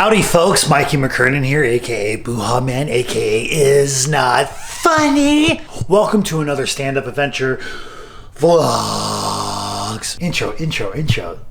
Howdy folks, Mikey McKernan here, aka Booha Man, aka Is Not Funny. Welcome to another stand-up adventure vlogs. Intro.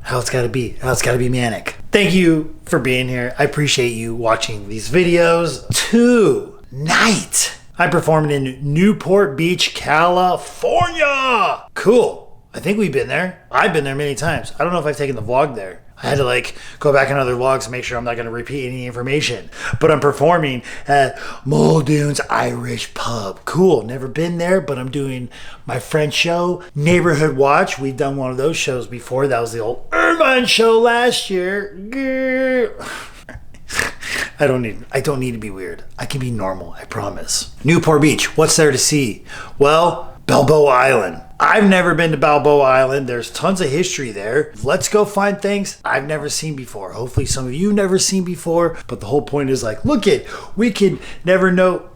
How it's gotta be manic. Thank you for being here. I appreciate you watching these videos. Tonight, I'm performing in Newport Beach, California. Cool. I think we've been there. I've been there many times. I don't know if I've taken the vlog there. I had to go back in other vlogs to make sure I'm not going to repeat any information. But I'm performing at Muldoon's Irish Pub. Cool. Never been there, but I'm doing my friend's show, Neighborhood Watch. We've done one of those shows before. That was the old Irvine show last year. I don't need to be weird. I can be normal, I promise. Newport Beach. What's there to see? Well, Balboa Island. I've never been to Balboa Island. There's tons of history there. Let's go find things I've never seen before. Hopefully some of you never seen before. But the whole point is we can never know.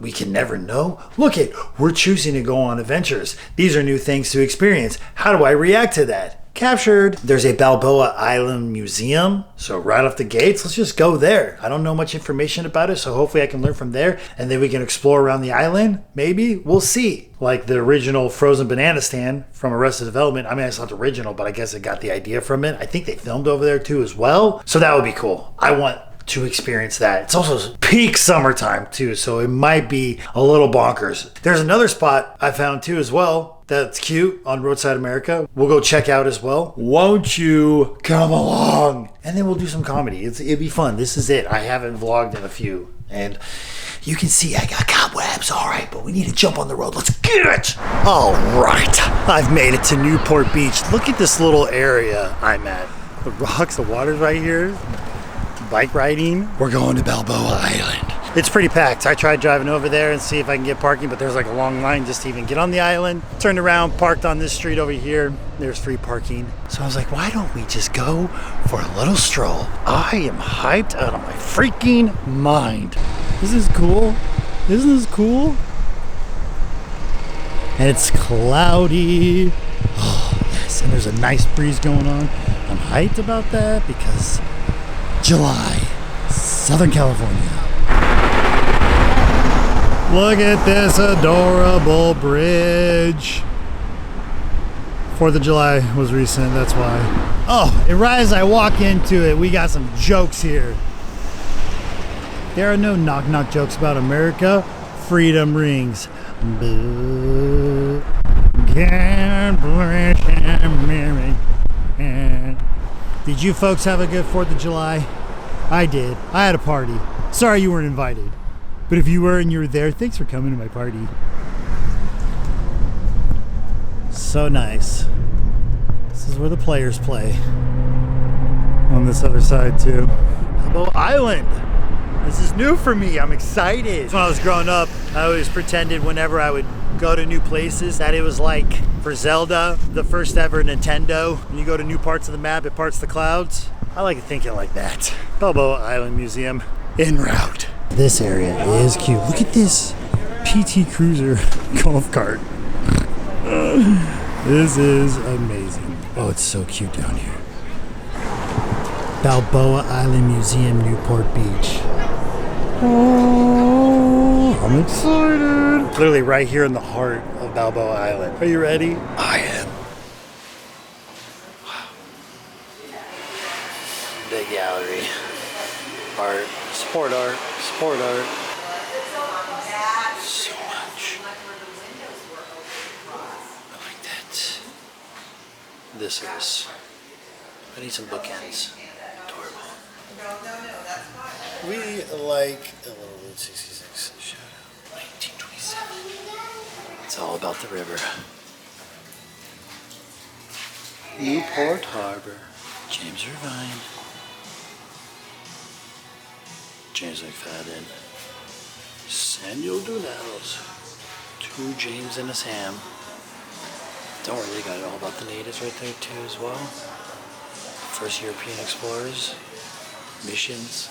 Look it, we're choosing to go on adventures. These are new things to experience. How do I react to that? Captured. There's a Balboa Island Museum. So right off the gates, let's just go there. I don't know much information about it, so hopefully I can learn from there. And then we can explore around the island. Maybe. We'll see. Like the original frozen banana stand from Arrested Development. I mean, it's not the original, but I guess I got the idea from it. I think they filmed over there too as well. So that would be cool. I want to experience that. It's also peak summertime too, so it might be a little bonkers. There's another spot I found too as well that's cute on Roadside America. We'll go check out as well. Won't you come along? And then we'll do some comedy. It'd be fun. This is it. I haven't vlogged in a few. And you can see I got cobwebs. All right, but we need to jump on the road. Let's get it. All right. I've made it to Newport Beach. Look at this little area I'm at. The rocks, the water's right here. Bike riding. We're going to Balboa Island. It's pretty packed. I tried driving over there and see if I can get parking, but there's a long line just to even get on the island. Turned around, parked on this street over here. There's free parking. So I was like, why don't we just go for a little stroll? I am hyped out of my freaking mind. This is cool. Isn't this cool? And it's cloudy. Oh, yes. And there's a nice breeze going on. I'm hyped about that because July, Southern California. Look at this adorable bridge. 4th of July was recent, that's why. Oh, and right as I walk into it, we got some jokes here. There are no knock-knock jokes about America. Freedom rings. Boo. God bless America. Did you folks have a good 4th of July? I did. I had a party. Sorry you weren't invited. But if you were and you were there, thanks for coming to my party. So nice. This is where the players play. On this other side too. Balboa Island. This is new for me. I'm excited. When I was growing up, I always pretended whenever I would go to new places that it was like for Zelda, the first ever Nintendo. When you go to new parts of the map, it parts the clouds. I like thinking like that. Balboa Island Museum en route. This area is cute. Look at this PT Cruiser golf cart. This is amazing. Oh, it's so cute down here. Balboa Island Museum, Newport Beach. Oh, I'm excited. Literally right here in the heart of Balboa Island. Are you ready? I am. Wow. Big gallery. Art. Sport art. Sport art. So much. I like that. This is. I need some bookends. Adorable. We like a little Route 66. Shout out. 1927. It's all about the river. Newport Harbor. James Irvine. James McKernan. Samuel Dunels. 2 James and a Sam. Don't worry, they got it all about the natives right there too as well. First European explorers. Missions.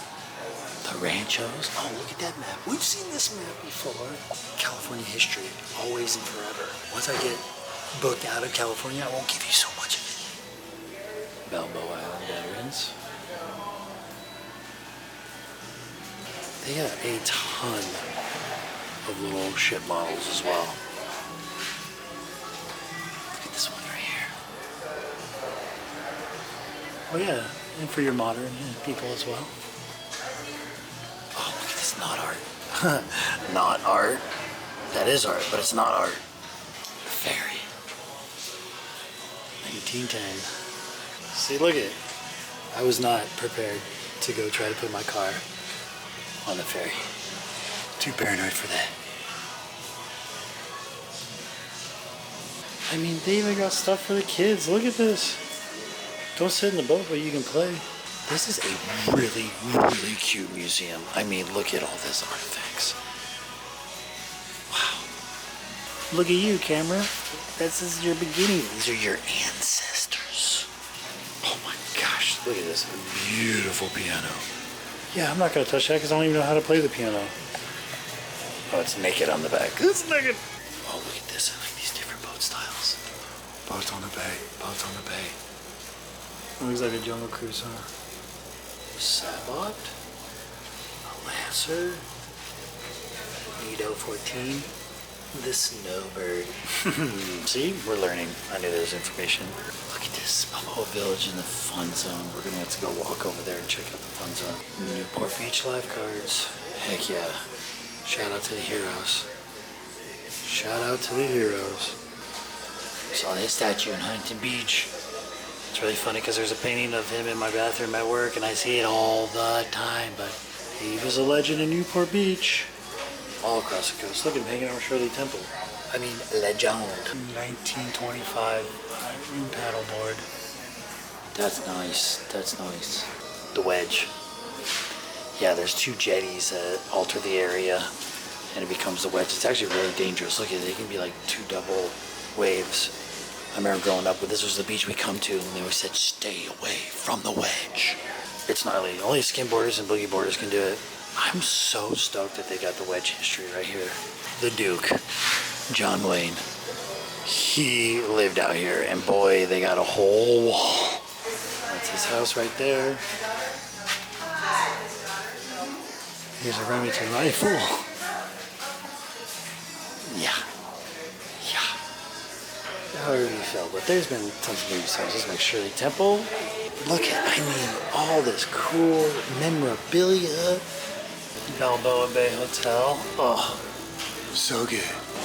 The ranchos. Oh, look at that map. We've seen this map before. California history. Always and forever. Once I get booked out of California, I won't give you so much of it. Balboa Island veterans. They got a ton of little ship models as well. Look at this one right here. Oh yeah, and for your modern people as well. Oh, look at this, not art. Not art. That is art, but it's not art. The ferry. 1910. See, look at it. I was not prepared to go try to put my car on the ferry. Too paranoid for that. I mean, they even got stuff for the kids. Look at this. Don't sit in the boat, but you can play. This is a really, really cute museum. I mean, look at all these artifacts. Wow. Look at you, camera. This is your beginning. These are your ancestors. Oh my gosh, look at this beautiful piano. Yeah, I'm not going to touch that because I don't even know how to play the piano. Oh, it's naked on the back. It's naked. Oh, look at this. I like these different boat styles. Boats on the bay. Boats on the bay. Looks like a jungle cruise, huh? Sabot. A Lancer. Nido 14. The Snowbird. See? We're learning. I knew there was information. Look at this. Balboa Village in the fun zone. We're going to have to go walk over there and check out the fun zone. Newport Beach lifeguards. Heck yeah. Shout out to the heroes. Shout out to the heroes. Saw his statue in Huntington Beach. It's really funny because there's a painting of him in my bathroom at work and I see it all the time, but he was a legend in Newport Beach. All across the coast. Look at him hanging out with Shirley Temple. I mean, legend. 1925 Irene paddleboard. That's nice. That's nice. The wedge. Yeah, there's two jetties that alter the area and it becomes the wedge. It's actually really dangerous. Look at it. They can be like two double waves. I remember growing up, but this was the beach we come to and they always said, stay away from the wedge. It's gnarly. Only skimboarders and boogie boarders can do it. I'm so stoked that they got the wedge history right here. The Duke, John Wayne, he lived out here and boy, they got a whole wall. That's his house right there. Here's a Remington rifle. Yeah. Yeah. However you feel, but there's been tons of movies. Just like Shirley Temple. Look at, I mean, all this cool memorabilia. Balboa Bay Hotel. Oh, so good.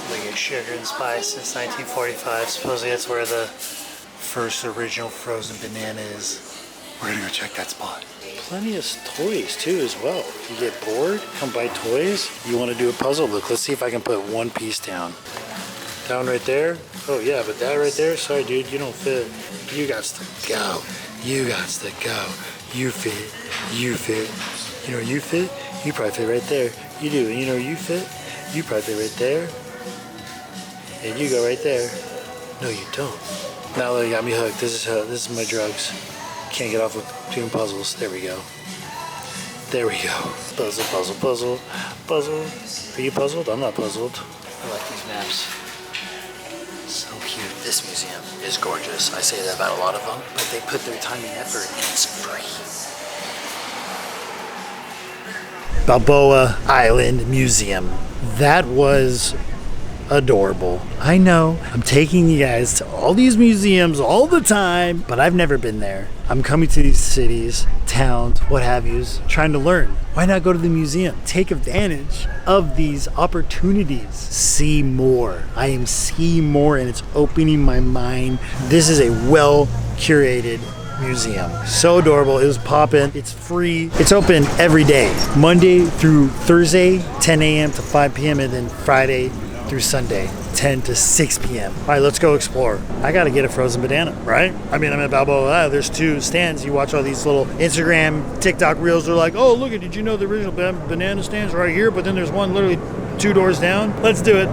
Look at Sugar and Spice since 1945. Supposedly that's where the first original frozen banana is. We're gonna go check that spot. Plenty of toys too as well. If you get bored, come buy toys. You want to do a puzzle? Look, let's see if I can put one piece down. Down right there? Oh yeah, but that right there? Sorry dude, you don't fit. You got to go. You got to go. You fit. You fit. You know where you fit? You probably fit right there. You do. And you know where you fit? You probably fit right there. And you go right there. No, you don't. Now that you got me hooked, this is my drugs. Can't get off with doing puzzles. There we go. There we go. Puzzle, puzzle, puzzle, puzzle. Are you puzzled? I'm not puzzled. I like these maps. So cute. This museum is gorgeous. I say that about a lot of them, but they put their time and effort and it's free. Balboa Island Museum. That was adorable. I know I'm taking you guys to all these museums all the time, but I've never been there. I'm coming to these cities, towns, what have yous, trying to learn. Why not go to the museum? Take advantage of these opportunities. See more. I am seeing more and it's opening my mind. This is a well curated museum. So adorable. It was popping. It's free. It's open every day, Monday through Thursday, 10 a.m. to 5 p.m. and then Friday through Sunday, 10 to 6 p.m. All right, let's go explore. I got to get a frozen banana, right? I mean, I'm at Balboa Island. There's two stands. You watch all these little Instagram, TikTok reels. They're like, oh, look, did you know the original banana stands right here? But then there's one literally 2 doors down. Let's do it.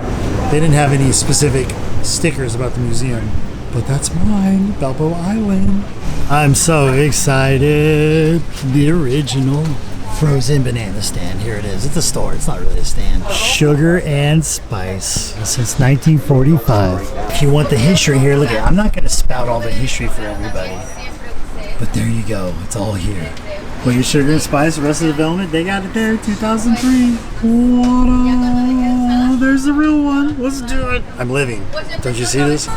They didn't have any specific stickers about the museum, but that's mine, Balboa Island. I'm so excited. The original frozen banana stand. Here it is. It's a store. It's not really a stand. Sugar and Spice since 1945. If you want the history here, look at it. I'm not going to spout all the history for everybody, but there you go. It's all here. Well, your sugar and spice, Arrested Development, they got it there, 2003. What? There's the real one. Let's do it. I'm living. Don't you see this?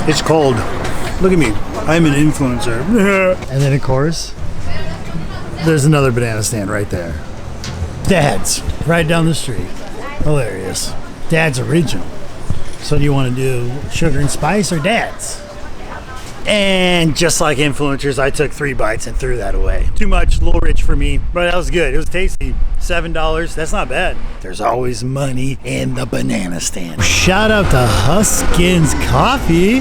It's cold. Look at me. I'm an influencer. And then, of course, there's another banana stand right there. Dad's right down the street. Hilarious. Dad's original. So do you want to do sugar and spice or Dad's? And just like influencers, I took 3 bites and threw that away. Too much, a little rich for me, but that was good. It was tasty. $7, that's not bad. There's always money in the banana stand. Shout out to Huskins Coffee.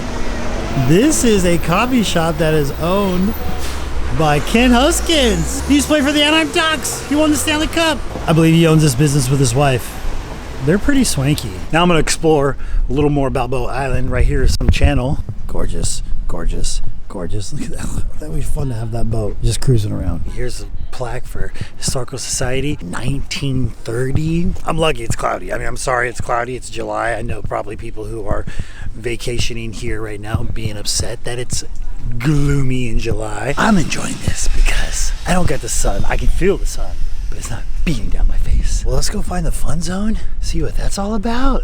This is a coffee shop that is owned by Ken Huskins. He used to play for the Anaheim Ducks. He won the Stanley Cup. I believe he owns this business with his wife. They're pretty swanky. Now I'm gonna explore a little more Balboa Island. Right here is some channel. Gorgeous, gorgeous, gorgeous. Look at that. That would be fun to have that boat just cruising around. Here's a plaque for Historical Society, 1930. I'm lucky it's cloudy. I mean, I'm sorry it's cloudy. It's July. I know probably people who are vacationing here right now being upset that it's gloomy in July. I'm enjoying this because I don't get the sun. I can feel the sun, but it's not beating down my face. Well, let's go find the fun zone, see what that's all about.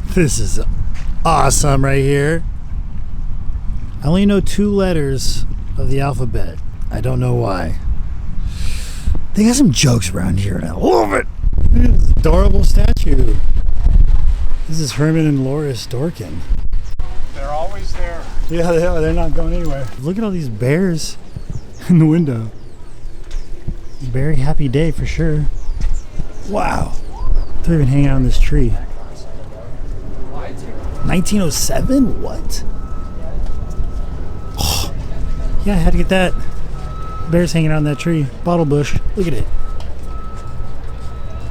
This is awesome right here. I only know 2 letters of the alphabet. I don't know why. They got some jokes around here and I love it. Look at this adorable statue. This is Herman and Loris Dorkin. They're always there. Yeah, they are. They're not going anywhere. Look at all these bears in the window. Very happy day for sure. Wow. They're even hanging out on this tree. 1907? What? Oh, yeah, I had to get that. Bears hanging out on that tree. Bottle bush. Look at it.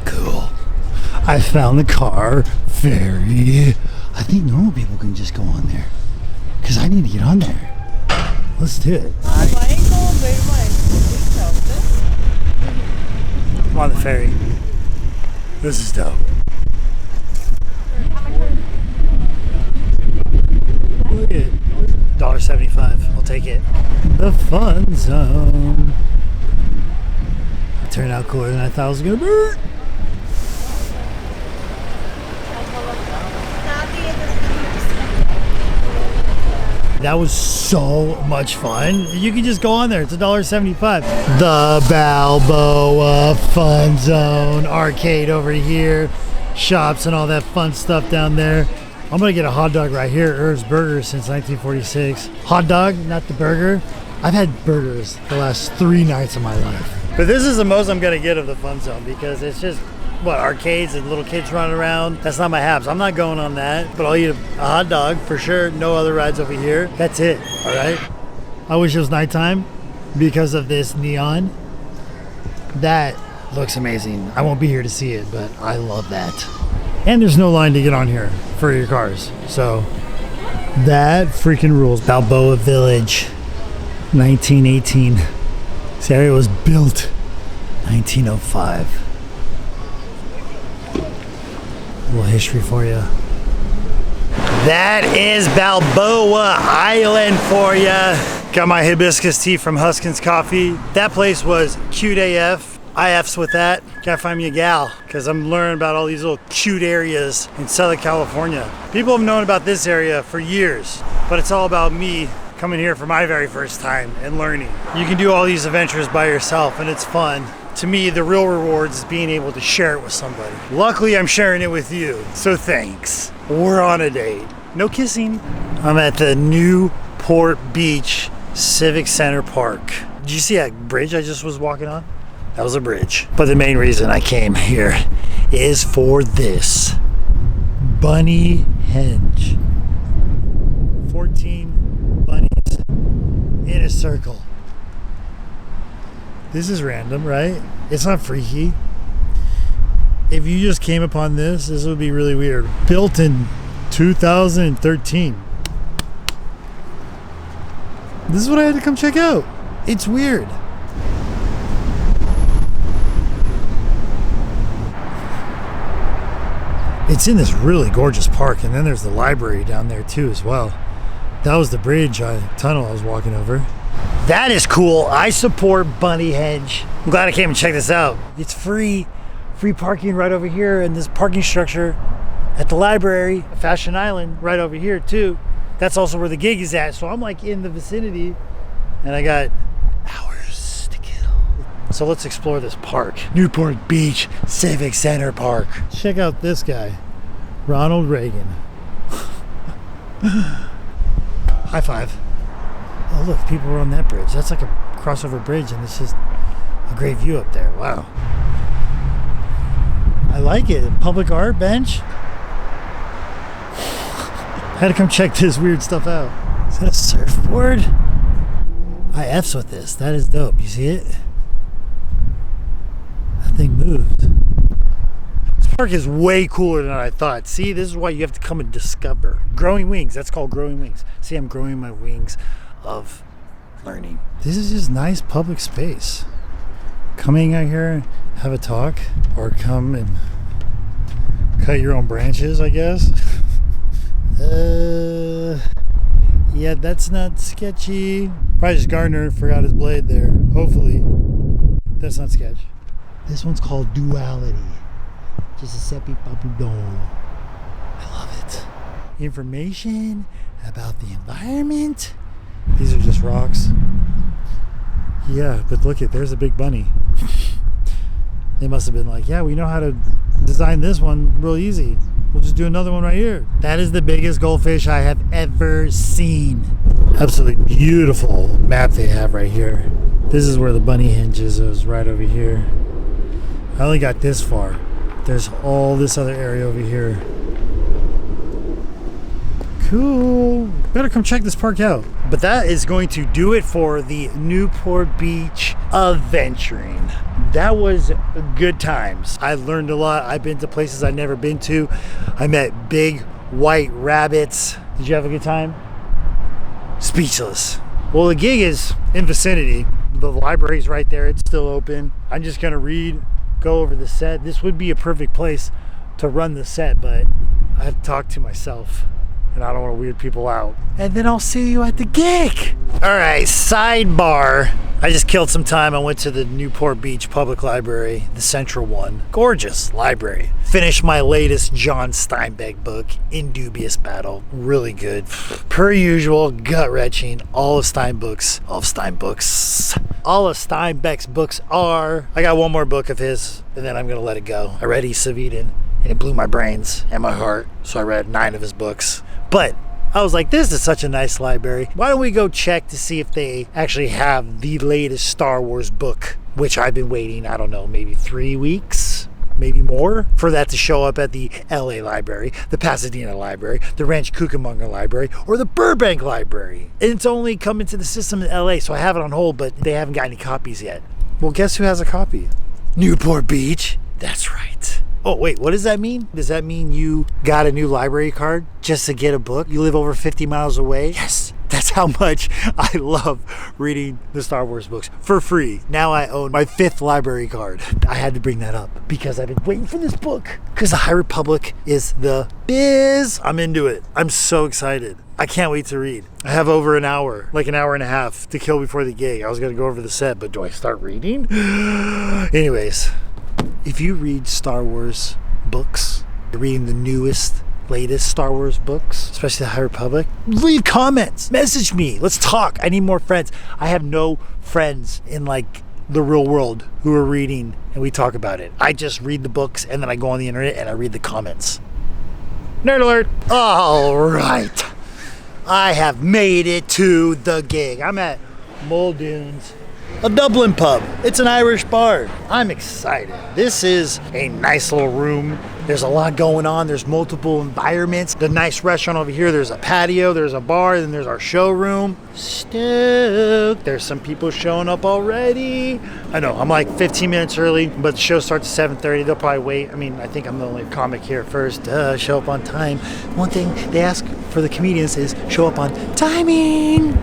Cool. I found the car ferry. I think normal people can just go on there. Because I need to get on there. Let's do it. I'm on the ferry. This is dope. Look at it. $1.75. I'll take it. The fun zone. It turned out cooler than I thought it was going to be. That was so much fun. You can just go on there. It's $1.75. The Balboa Fun Zone arcade over here. Shops and all that fun stuff down there. I'm gonna get a hot dog right here. Irv's Burgers since 1946. Hot dog, not the burger. I've had burgers the last 3 nights of my life. But this is the most I'm gonna get of the Fun Zone because it's just, what, arcades and little kids running around. That's not my haps. I'm not going on that, but I'll eat a hot dog for sure. No other rides over here. That's it, all right? I wish it was nighttime because of this neon. That looks amazing. I won't be here to see it, but I love that. And there's no line to get on here for your cars. So that freaking rules. Balboa Village, 1918. This area was built 1905. A little history for you. That is Balboa Island for you. Got my hibiscus tea from Huskins Coffee. That place was cute AF. IFs with that. Gotta find me a gal because I'm learning about all these little cute areas in Southern California. People have known about this area for years, but it's all about me coming here for my very first time and learning. You can do all these adventures by yourself and it's fun. To me, the real reward is being able to share it with somebody. Luckily, I'm sharing it with you, so thanks. We're on a date. No kissing. I'm at the Newport Beach Civic Center Park. Did you see that bridge I just was walking on? That was a bridge. But the main reason I came here is for this. Bunnyhenge. 14 bunnies in a circle. This is random, right? It's not freaky. If you just came upon this, this would be really weird. Built in 2013. This is what I had to come check out. It's weird. It's in this really gorgeous park, and then there's the library down there too as well. That was the tunnel I was walking over. That is cool. I support Bunnyhenge. I'm glad I came and checked this out. It's free parking right over here, and this parking structure at the library, Fashion Island, right over here too. That's also where the gig is at. So I'm like in the vicinity, and I got hours to kill. So let's explore this park. Newport Beach, Civic Center Park. Check out this guy, Ronald Reagan. High five. Oh look, people are on that bridge. That's like a crossover bridge, and it's just a great view up there. Wow. I like it. Public art bench. Had to come check this weird stuff out. Is that a surfboard? I F's with this. That is dope. You see it? That thing moved. This park is way cooler than I thought. See, this is why you have to come and discover. Growing wings. That's called growing wings. See, I'm growing my wings of learning. This is just nice public space. Coming out here, have a talk, or come and cut your own branches, I guess. Yeah, that's not sketchy. Probably just Gardner forgot his blade there. Hopefully. That's not sketch. This one's called Duality. Giuseppe Papudon. I love it. Information about the environment. These are just rocks. Yeah, but look it, there's a big bunny. They must have been like, yeah, we know how to design this one real easy. We'll just do another one right here. That is the biggest goldfish I have ever seen. Absolutely beautiful map they have right here. This is where the Bunnyhenge is right over here. I only got this far. There's all this other area over here. Cool. Better come check this park out. But that is going to do it for the Newport Beach adventuring. That was good times. I learned a lot. I've been to places I've never been to. I met big white rabbits. Did you have a good time? Speechless. Well, the gig is in vicinity. The library's right there. It's still open. I'm just gonna read, go over the set. This would be a perfect place to run the set, but I have to talk to myself, and I don't want to weird people out. And then I'll see you at the gig. All right, sidebar. I just killed some time. I went to the Newport Beach Public Library, the central one. Gorgeous library. Finished my latest John Steinbeck book, In Dubious Battle. Really good. Per usual, gut-wrenching. All of Steinbeck's books are... I got one more book of his, and then I'm going to let it go. I read S.U.A.V, and it blew my brains and my heart, so I read 9 of his books. But I was like, this is such a nice library. Why don't we go check to see if they actually have the latest Star Wars book, which I've been waiting, I don't know, maybe 3 weeks, maybe more, for that to show up at the LA library, the Pasadena library, the Ranch Cucamonga library, or the Burbank library. And it's only come into the system in LA, so I have it on hold, but they haven't got any copies yet. Well, guess who has a copy? Newport Beach. That's right. Oh, wait, what does that mean? Does that mean you got a new library card just to get a book? You live over 50 miles away? Yes, that's how much I love reading the Star Wars books for free. Now I own my 5th library card. I had to bring that up because I've been waiting for this book. Because the High Republic is the biz. I'm into it. I'm so excited. I can't wait to read. I have over an hour, like an hour and a half to kill before the gig. I was going to go over the set, but do I start reading? Anyways. If you read Star Wars books, you're reading the newest, latest Star Wars books, especially the High Republic, leave comments, message me, let's talk. I need more friends. I have no friends in like the real world who are reading and we talk about it. I just read the books and then I go on the internet and I read the comments. Nerd alert. All right. I have made it to the gig. I'm at Muldoons, a Dublin pub. It's an Irish bar. I'm excited. This is a nice little room. There's a lot going on. There's multiple environments. The nice restaurant over here. There's a patio. There's a bar. Then there's our showroom. Stoked. There's some people showing up already. I know, I'm like 15 minutes early, but the show starts at 7:30. They'll probably wait. I mean, I think I'm the only comic here first. Show up on time. One thing they ask for the comedians is show up on timing.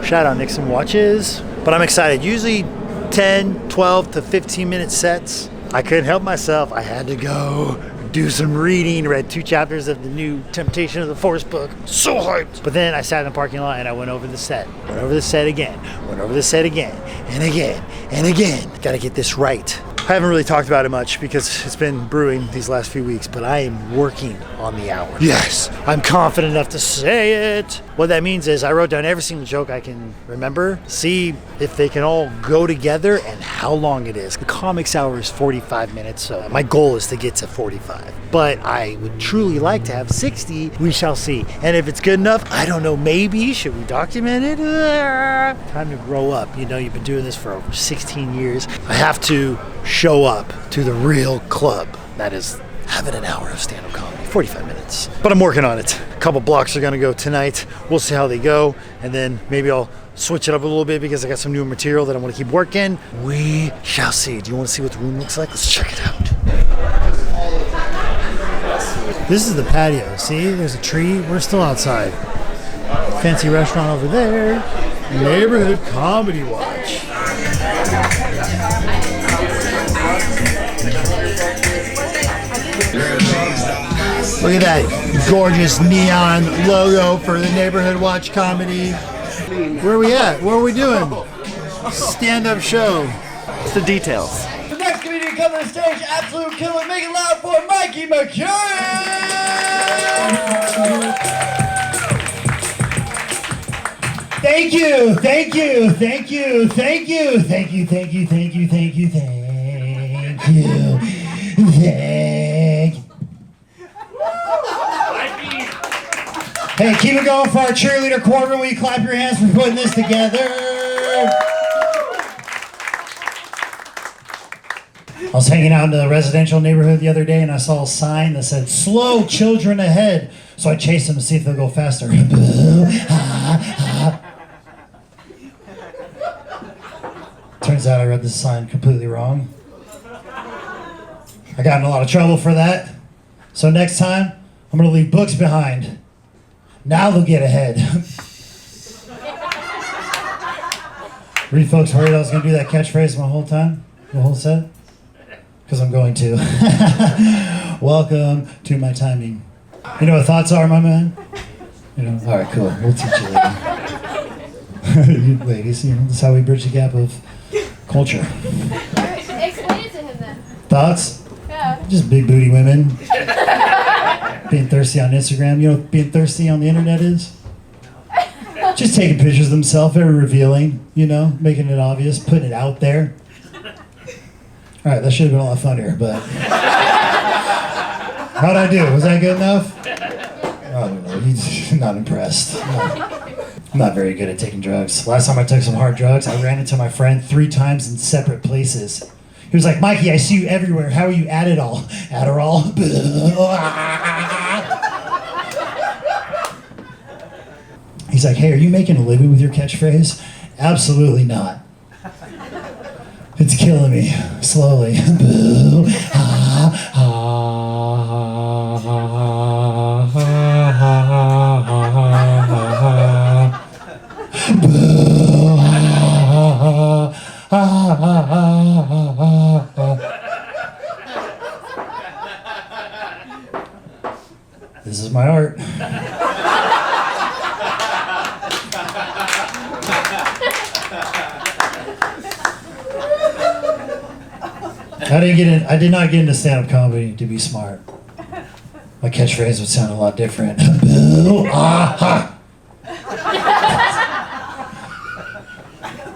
Shout out Nixon Watches. But I'm excited. Usually 10, 12 to 15 minute sets. I couldn't help myself. I had to go do some reading, read 2 chapters of the new Temptation of the Force book. So hyped. But then I sat in the parking lot and I went over the set. Went over the set again. Went over the set again. And again. And again. Gotta get this right. I haven't really talked about it much because it's been brewing these last few weeks, but I am working on the hour. Yes, I'm confident enough to say it. What that means is I wrote down every single joke I can remember, see if they can all go together and how long it is. The comics hour is 45 minutes, so my goal is to get to 45. But I would truly like to have 60. We shall see. And if it's good enough, I don't know, maybe, should we document it? Time to grow up. You know, you've been doing this for over 16 years. I have to show up to the real club. That is having an hour of stand-up comedy, 45 minutes. But I'm working on it. A couple blocks are gonna go tonight. We'll see how they go. And then maybe I'll switch it up a little bit because I got some new material that I want to keep working. We shall see. Do you want to see what the room looks like? Let's check it out. This is the patio. See, there's a tree. We're still outside. Fancy restaurant over there. Neighborhood Comedy Watch. Look at that gorgeous neon logo for the Neighborhood Watch Comedy. Where are we at? What are we doing? Stand-up show. It's the details. The next comedian coming to the stage, absolute killer. Make it loud for Mikey, McKernan! Thank you, thank you, thank you, thank you, thank you, thank you, thank you, thank you, thank you, thank you. Hey, keep it going for our cheerleader Corbin. Will you clap your hands for putting this together? I was hanging out in the residential neighborhood the other day and I saw a sign that said, "Slow children ahead." So I chased them to see if they'll go faster. Turns out I read this sign completely wrong. I got in a lot of trouble for that. So next time, I'm gonna leave books behind. Now they'll get ahead. Were you folks worried I was gonna do that catchphrase my whole time? The whole set? Because I'm going to. Welcome to my timing. You know what thoughts are, my man? You know, all right, cool. We'll teach you later. You ladies, you know, this is how we bridge the gap of culture. Explain it to him then. Thoughts? Yeah. Just big booty women. Being thirsty on Instagram. You know what being thirsty on the internet is? Just taking pictures of themselves, very revealing, you know, making it obvious, putting it out there. All right, that should have been a lot funnier, but... How'd I do? Was that good enough? I don't know, he's not impressed. I'm not very good at taking drugs. Last time I took some hard drugs, I ran into my friend 3 times in separate places. He was like, "Mikey, I see you everywhere. How are you at it all?" Adderall. He's like, "Hey, are you making a living with your catchphrase?" "Absolutely not. It's killing me, slowly." This is my art. I did not get into stand-up comedy to be smart. My catchphrase would sound a lot different.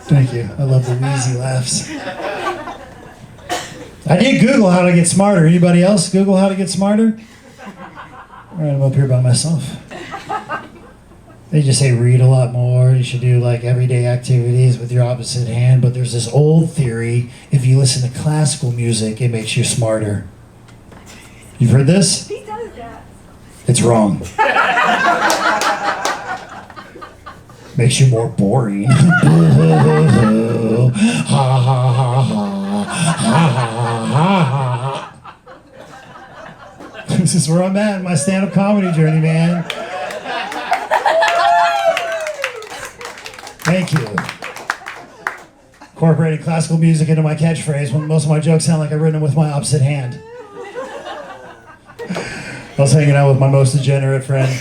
Thank you. I love the wheezy laughs. I did Google how to get smarter. Anybody else Google how to get smarter? All right, I'm up here by myself. They just say read a lot more. You should do like everyday activities with your opposite hand. But there's this old theory, if you listen to classical music, it makes you smarter. You've heard this? He does that. It's wrong. Makes you more boring. This is where I'm at in my stand-up comedy journey, man. Thank you. Incorporating classical music into my catchphrase when most of my jokes sound like I've written them with my opposite hand. I was hanging out with my most degenerate friend,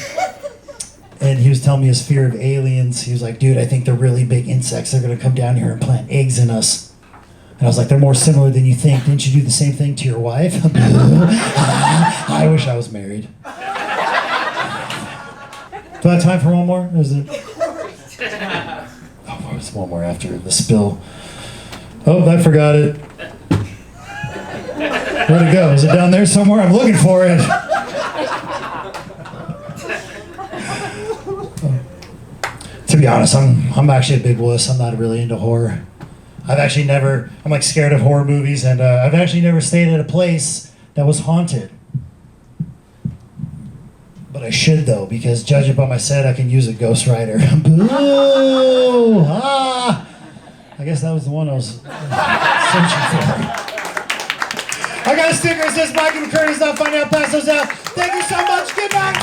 and he was telling me his fear of aliens. He was like, dude, I think they're really big insects. They're going to come down here and plant eggs in us. And I was like, they're more similar than you think. Didn't you do the same thing to your wife? I wish I was married. Do I have time for one more? Or is it? Oh, there's one more after the spill. Oh, I forgot it. Where'd it go? Is it down there somewhere? I'm looking for it. To be honest, I'm actually a big wuss. I'm not really into horror. I'm like scared of horror movies, and I've actually never stayed at a place that was haunted. But I should, though, because judging by my set, I can use a Ghost Rider. Boo! Ah! I guess that was the one I was searching for. I got a sticker that says Mikey McKernan's not funny. I'll pass those out. Thank you so much. Good night.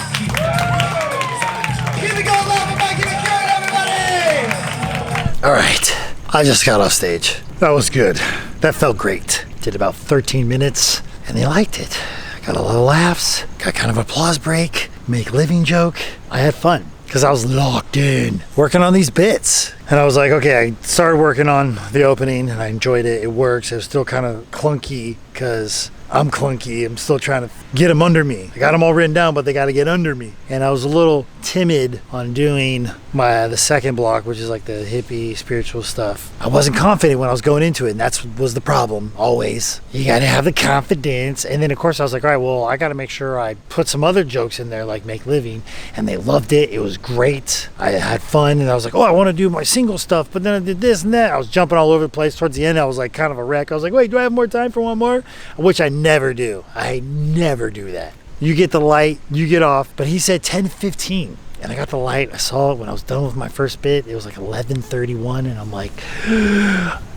Give me gold love for Mikey McKernan, everybody! All right, I just got off stage. That was good. That felt great. Did about 13 minutes, and they liked it. Got a lot of laughs, got kind of an applause break, make living joke. I had fun because I was locked in working on these bits. And I was like, okay, I started working on the opening and I enjoyed it. It works. It was still kind of clunky because I'm clunky. I'm still trying to get them under me. I got them all written down, but they got to get under me. And I was a little timid on doing the second block, which is like the hippie spiritual stuff. I wasn't confident when I was going into it, and that was the problem always. You got to have the confidence. And then of course I was like, all right, well, I got to make sure I put some other jokes in there, like make living, and they loved it. It was great. I had fun, and I was like, oh, I want to do my single stuff, but then I did this and that. I was jumping all over the place. Towards the end, I was like kind of a wreck. I was like, wait, do I have more time for one more? Which I never do. I never do that. You get the light, you get off. But he said 10:15, and I got the light. I saw it when I was done with my first bit. It was like 11:31, and I'm like,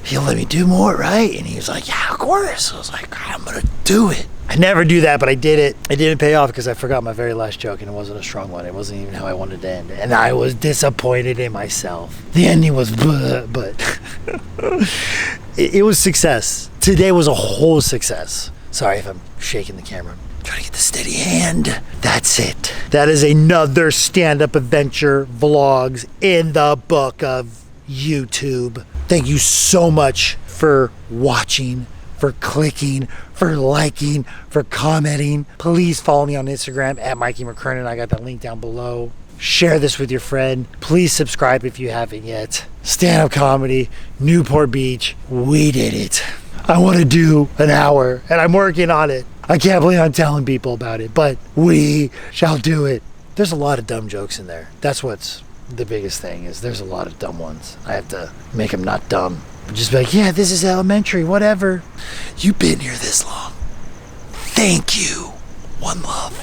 he'll let me do more, right? And he was like, yeah, of course. I was like, I'm gonna do it. I never do that, but I did it. It didn't pay off because I forgot my very last joke, and it wasn't a strong one. It wasn't even how I wanted to end, and I was disappointed in myself. The ending was but it was success. Today was a whole success. Sorry if I'm shaking the camera. I'm trying to get the steady hand. That's it. That is another stand-up adventure vlogs in the book of YouTube. Thank you so much for watching, for clicking, for liking, for commenting. Please follow me on Instagram at Mikey McKernan. I got that link down below. Share this with your friend. Please subscribe if you haven't yet. Stand-up comedy, Newport Beach. We did it. I want to do an hour, and I'm working on it. I can't believe I'm telling people about it, but we shall do it. There's a lot of dumb jokes in there. That's what's the biggest thing, is there's a lot of dumb ones. I have to make them not dumb. Just be like, yeah, this is elementary, whatever. You've been here this long. Thank you. One love.